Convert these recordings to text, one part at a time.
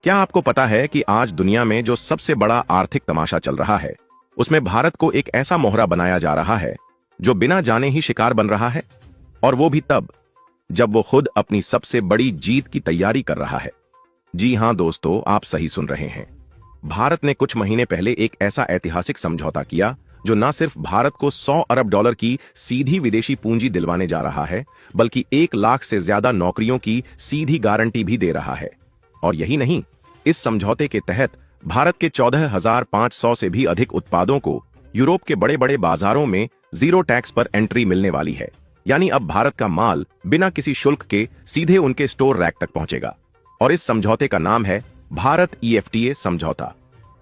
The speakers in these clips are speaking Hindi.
क्या आपको पता है कि आज दुनिया में जो सबसे बड़ा आर्थिक तमाशा चल रहा है, उसमें भारत को एक ऐसा मोहरा बनाया जा रहा है जो बिना जाने ही शिकार बन रहा है, और वो भी तब जब वो खुद अपनी सबसे बड़ी जीत की तैयारी कर रहा है। जी हां दोस्तों, आप सही सुन रहे हैं। भारत ने कुछ महीने पहले एक ऐसा ऐतिहासिक समझौता किया जो न सिर्फ भारत को 100 अरब डॉलर की सीधी विदेशी पूंजी दिलवाने जा रहा है, बल्कि 1 लाख से ज्यादा नौकरियों की सीधी गारंटी भी दे रहा है। और यही नहीं, इस समझौते के तहत भारत के 14,500 से भी अधिक उत्पादों को यूरोप के बड़े बड़े बाजारों में जीरो टैक्स पर एंट्री मिलने वाली है। यानी अब भारत का माल बिना किसी शुल्क के सीधे उनके स्टोर रैक तक पहुंचेगा। और इस समझौते का नाम है भारत EFTA समझौता,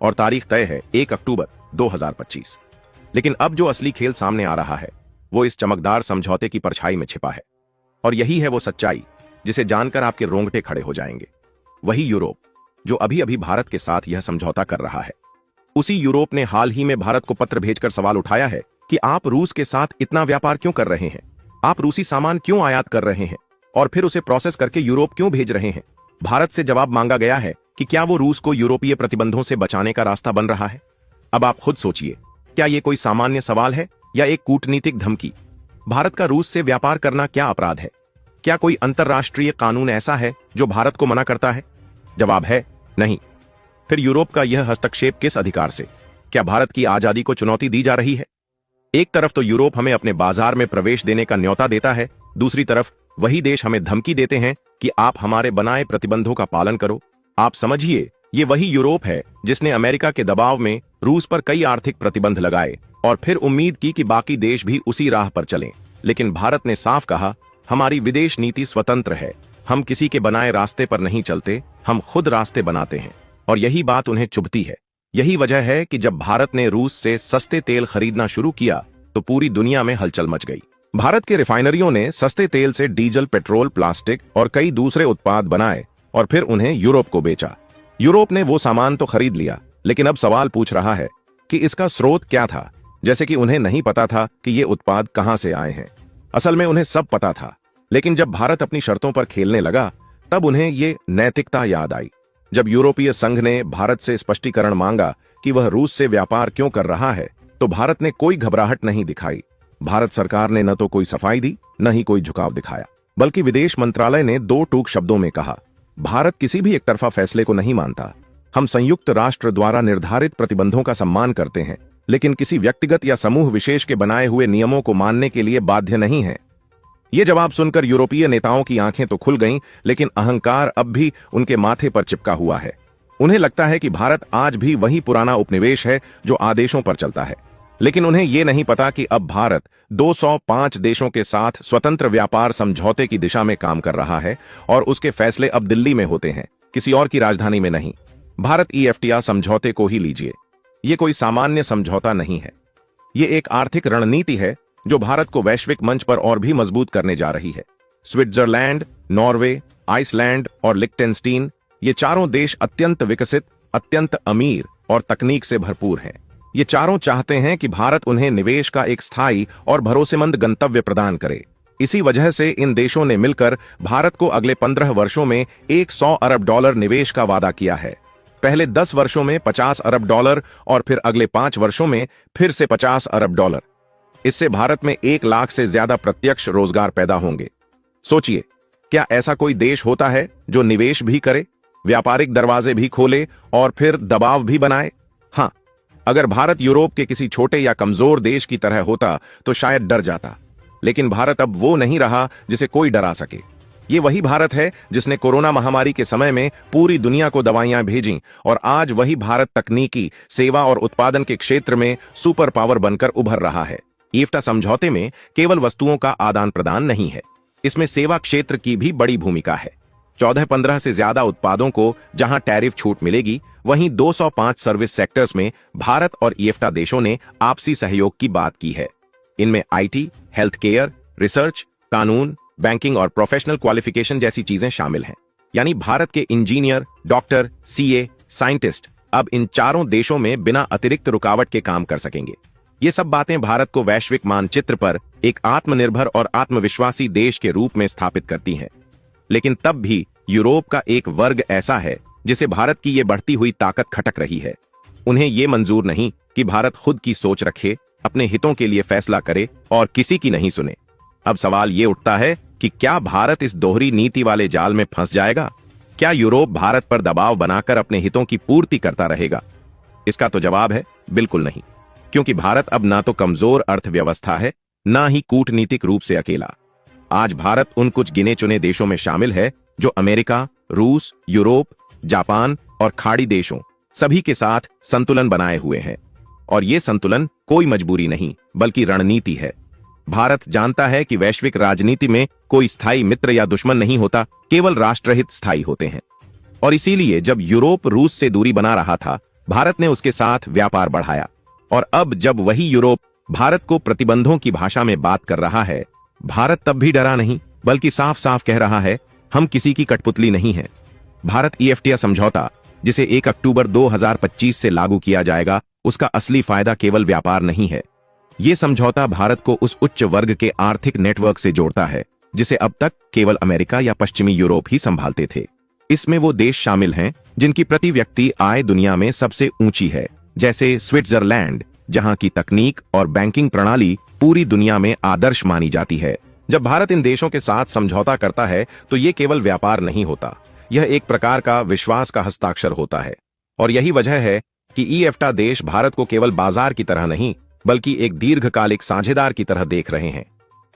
और तारीख तय है 1 अक्टूबर 2025। लेकिन अब जो असली खेल सामने आ रहा है वो इस चमकदार समझौते की परछाई में छिपा है। और यही है वो सच्चाई जिसे जानकर आपके रोंगटे खड़े हो जाएंगे। वही यूरोप जो अभी अभी भारत के साथ यह समझौता कर रहा है, उसी यूरोप ने हाल ही में भारत को पत्र भेजकर सवाल उठाया है कि आप रूस के साथ इतना व्यापार क्यों कर रहे हैं, आप रूसी सामान क्यों आयात कर रहे हैं और फिर उसे प्रोसेस करके यूरोप क्यों भेज रहे हैं। भारत से जवाब मांगा गया है कि क्या वो रूस को यूरोपीय प्रतिबंधों से बचाने का रास्ता बन रहा है। अब आप खुद सोचिए, क्या ये कोई सामान्य सवाल है या एक कूटनीतिक धमकी। भारत का रूस से व्यापार करना क्या अपराध है? क्या कोई अंतरराष्ट्रीय कानून ऐसा है जो भारत को मना करता है? जवाब है नहीं। फिर यूरोप का यह हस्तक्षेप किस अधिकार से? क्या भारत की आजादी को चुनौती दी जा रही है? एक तरफ तो यूरोप हमें अपने बाजार में प्रवेश देने का न्योता देता है, दूसरी तरफ वही देश हमें धमकी देते हैं कि आप हमारे बनाए प्रतिबंधों का पालन करो। आप समझिए, ये वही यूरोप है जिसने अमेरिका के दबाव में रूस पर कई आर्थिक प्रतिबंध लगाए और फिर उम्मीद की कि बाकी देश भी उसी राह पर चलें। लेकिन भारत ने साफ कहा, हमारी विदेश नीति स्वतंत्र है, हम किसी के बनाए रास्ते पर नहीं चलते, हम खुद रास्ते बनाते हैं। और यही बात उन्हें चुभती है। यही वजह है कि जब भारत ने रूस से सस्ते तेल खरीदना शुरू किया तो पूरी दुनिया में हलचल मच गई। भारत के रिफाइनरियों ने सस्ते तेल से डीजल, पेट्रोल, प्लास्टिक और कई दूसरे उत्पाद बनाए और फिर उन्हें यूरोप को बेचा। यूरोप ने वो सामान तो खरीद लिया, लेकिन अब सवाल पूछ रहा है कि इसका स्रोत क्या था। जैसे कि उन्हें नहीं पता था कि ये उत्पाद कहां से आए हैं। असल में उन्हें सब पता था, लेकिन जब भारत अपनी शर्तों पर खेलने लगा तब उन्हें ये नैतिकता याद आई। जब यूरोपीय संघ ने भारत से स्पष्टीकरण मांगा कि वह रूस से व्यापार क्यों कर रहा है, तो भारत ने कोई घबराहट नहीं दिखाई। भारत सरकार ने न तो कोई सफाई दी, न ही कोई झुकाव दिखाया, बल्कि विदेश मंत्रालय ने 2 टूक शब्दों में कहा, भारत किसी भी एकतरफा फैसले को नहीं मानता। हम संयुक्त राष्ट्र द्वारा निर्धारित प्रतिबंधों का सम्मान करते हैं, लेकिन किसी व्यक्तिगत या समूह विशेष के बनाए हुए नियमों को मानने के लिए बाध्य नहीं है। ये जवाब सुनकर यूरोपीय नेताओं की आंखें तो खुल गईं, लेकिन अहंकार अब भी उनके माथे पर चिपका हुआ है। उन्हें लगता है कि भारत आज भी वही पुराना उपनिवेश है जो आदेशों पर चलता है। लेकिन उन्हें यह नहीं पता कि अब भारत 205 देशों के साथ स्वतंत्र व्यापार समझौते की दिशा में काम कर रहा है और उसके फैसले अब दिल्ली में होते हैं, किसी और की राजधानी में नहीं। भारत EFTA समझौते को ही लीजिए, ये कोई सामान्य समझौता नहीं है। ये एक आर्थिक रणनीति है जो भारत को वैश्विक मंच पर और भी मजबूत करने जा रही है। स्विट्जरलैंड, नॉर्वे, आइसलैंड और लिक्टेनस्टीन, ये चारों देश अत्यंत विकसित, अत्यंत अमीर और तकनीक से भरपूर हैं। ये चारों चाहते हैं कि भारत उन्हें निवेश का एक स्थायी और भरोसेमंद गंतव्य प्रदान करे। इसी वजह से इन देशों ने मिलकर भारत को अगले 15 वर्षों में 100 अरब डॉलर निवेश का वादा किया है। पहले 10 वर्षों में 50 अरब डॉलर और फिर अगले 5 वर्षों में फिर से 50 अरब डॉलर। इससे भारत में 1 लाख से ज्यादा प्रत्यक्ष रोजगार पैदा होंगे। सोचिए, क्या ऐसा कोई देश होता है जो निवेश भी करे, व्यापारिक दरवाजे भी खोले और फिर दबाव भी बनाए? हाँ, अगर भारत यूरोप के किसी छोटे या कमजोर देश की तरह होता तो शायद डर जाता। लेकिन भारत अब वो नहीं रहा जिसे कोई डरा सके। ये वही भारत है जिसने कोरोना महामारी के समय में पूरी दुनिया को दवाइयां भेजीं, और आज वही भारत तकनीकी, सेवा और उत्पादन के क्षेत्र में सुपर पावर बनकर उभर रहा है। EFTA समझौते में केवल वस्तुओं का आदान प्रदान नहीं है, इसमें सेवा क्षेत्र की भी बड़ी भूमिका है। 14-15 से ज्यादा उत्पादों को जहां टैरिफ छूट मिलेगी, वहीं 205 सर्विस सेक्टर्स में भारत और EFTA देशों ने आपसी सहयोग की बात की है। इनमें IT, हेल्थ केयर, रिसर्च, कानून, बैंकिंग और प्रोफेशनल क्वालिफिकेशन जैसी चीजें शामिल हैं। यानी भारत के इंजीनियर, डॉक्टर, CA, साइंटिस्ट अब इन चारों देशों में बिना अतिरिक्त रुकावट के काम कर सकेंगे। ये सब बातें भारत को वैश्विक मानचित्र पर एक आत्मनिर्भर और आत्मविश्वासी देश के रूप में स्थापित करती हैं। लेकिन तब भी यूरोप का एक वर्ग ऐसा है जिसे भारत की ये बढ़ती हुई ताकत खटक रही है। उन्हें ये मंजूर नहीं कि भारत खुद की सोच रखे, अपने हितों के लिए फैसला करे और किसी की नहीं सुने। अब सवाल ये उठता है कि क्या भारत इस दोहरी नीति वाले जाल में फंस जाएगा? क्या यूरोप भारत पर दबाव बनाकर अपने हितों की पूर्ति करता रहेगा? इसका तो जवाब है बिल्कुल नहीं, क्योंकि भारत अब ना तो कमजोर अर्थव्यवस्था है, ना ही कूटनीतिक रूप से अकेला। आज भारत उन कुछ गिने चुने देशों में शामिल है जो अमेरिका, रूस, यूरोप, जापान और खाड़ी देशों सभी के साथ संतुलन बनाए हुए हैं। और ये संतुलन कोई मजबूरी नहीं बल्कि रणनीति है। भारत जानता है कि वैश्विक राजनीति में कोई स्थायी मित्र या दुश्मन नहीं होता, केवल राष्ट्रहित स्थायी होते हैं। और इसीलिए जब यूरोप रूस से दूरी बना रहा था, भारत ने उसके साथ व्यापार बढ़ाया। और अब जब वही यूरोप भारत को प्रतिबंधों की भाषा में बात कर रहा है, भारत तब भी डरा नहीं बल्कि साफ साफ कह रहा है, हम किसी की कठपुतली नहीं है। भारत ईएफटीए समझौता, जिसे 1 अक्टूबर 2025 से लागू किया जाएगा, उसका असली फायदा केवल व्यापार नहीं है। ये समझौता भारत को उस उच्च वर्ग के आर्थिक नेटवर्क से जोड़ता है जिसे अब तक केवल अमेरिका या पश्चिमी यूरोप ही संभालते थे। इसमें वो देश शामिल हैं जिनकी प्रति व्यक्ति आय दुनिया में सबसे ऊंची है, जैसे स्विट्जरलैंड, जहां की तकनीक और बैंकिंग प्रणाली पूरी दुनिया में आदर्श मानी जाती है। जब भारत इन देशों के साथ समझौता करता है तो ये केवल व्यापार नहीं होता, यह एक प्रकार का विश्वास का हस्ताक्षर होता है। और यही वजह है कि ईएफटा देश भारत को केवल बाजार की तरह नहीं बल्कि एक दीर्घकालिक साझेदार की तरह देख रहे हैं।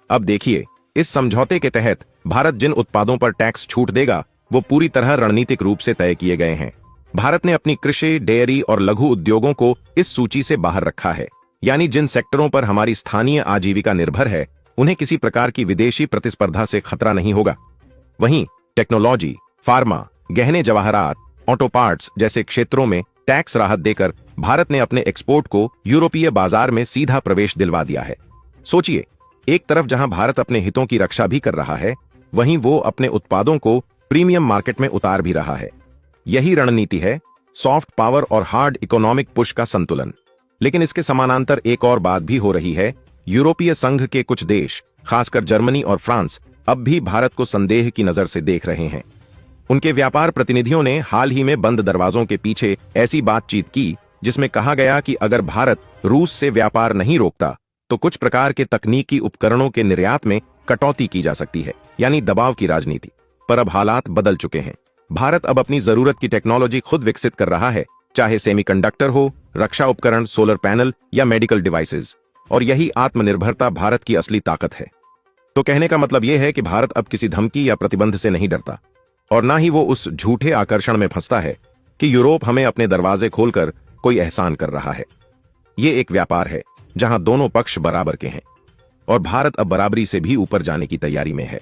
अब देखिए, इस समझौते के तहत भारत जिन उत्पादों पर टैक्स छूट देगा वो पूरी तरह रणनीतिक रूप से तय किए गए हैं। भारत ने अपनी कृषि, डेयरी और लघु उद्योगों को इस सूची से बाहर रखा है, यानी जिन सेक्टरों पर हमारी स्थानीय आजीविका निर्भर है उन्हें किसी प्रकार की विदेशी प्रतिस्पर्धा से खतरा नहीं होगा। वहीं टेक्नोलॉजी, फार्मा, गहने जवाहरात, ऑटो पार्ट्स जैसे क्षेत्रों में टैक्स राहत देकर भारत ने अपने एक्सपोर्ट को यूरोपीय बाजार में सीधा प्रवेश दिलवा दिया है। सोचिए, एक तरफ जहां भारत अपने हितों की रक्षा भी कर रहा है, वहीं वो अपने उत्पादों को प्रीमियम मार्केट में उतार भी रहा है। यही रणनीति है, सॉफ्ट पावर और हार्ड इकोनॉमिक पुश का संतुलन। लेकिन इसके समानांतर एक और बात भी हो रही है। यूरोपीय संघ के कुछ देश, खासकर जर्मनी और फ्रांस, अब भी भारत को संदेह की नजर से देख रहे हैं। उनके व्यापार प्रतिनिधियों ने हाल ही में बंद दरवाजों के पीछे ऐसी बातचीत की जिसमें कहा गया कि अगर भारत रूस से व्यापार नहीं रोकता तो कुछ प्रकार के तकनीकी उपकरणों के निर्यात में कटौती की जा सकती है, यानी दबाव की राजनीति। पर अब हालात बदल चुके हैं। भारत अब अपनी जरूरत की टेक्नोलॉजी खुद विकसित कर रहा है, चाहे सेमीकंडक्टर हो, रक्षा उपकरण, सोलर पैनल या मेडिकल डिवाइसेस। और यही आत्मनिर्भरता भारत की असली ताकत है। तो कहने का मतलब यह है कि भारत अब किसी धमकी या प्रतिबंध से नहीं डरता, और ना ही वो उस झूठे आकर्षण में फंसता है कि यूरोप हमें अपने दरवाजे खोलकर कोई एहसान कर रहा है। ये एक व्यापार है जहां दोनों पक्ष बराबर के हैं, और भारत अब बराबरी से भी ऊपर जाने की तैयारी में है।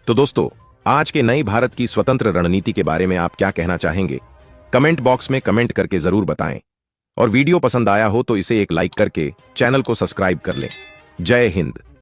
तो दोस्तों, आज के नई भारत की स्वतंत्र रणनीति के बारे में आप क्या कहना चाहेंगे? कमेंट बॉक्स में कमेंट करके जरूर बताएं। और वीडियो पसंद आया हो तो इसे एक लाइक करके चैनल को सब्सक्राइब कर लें। जय हिंद।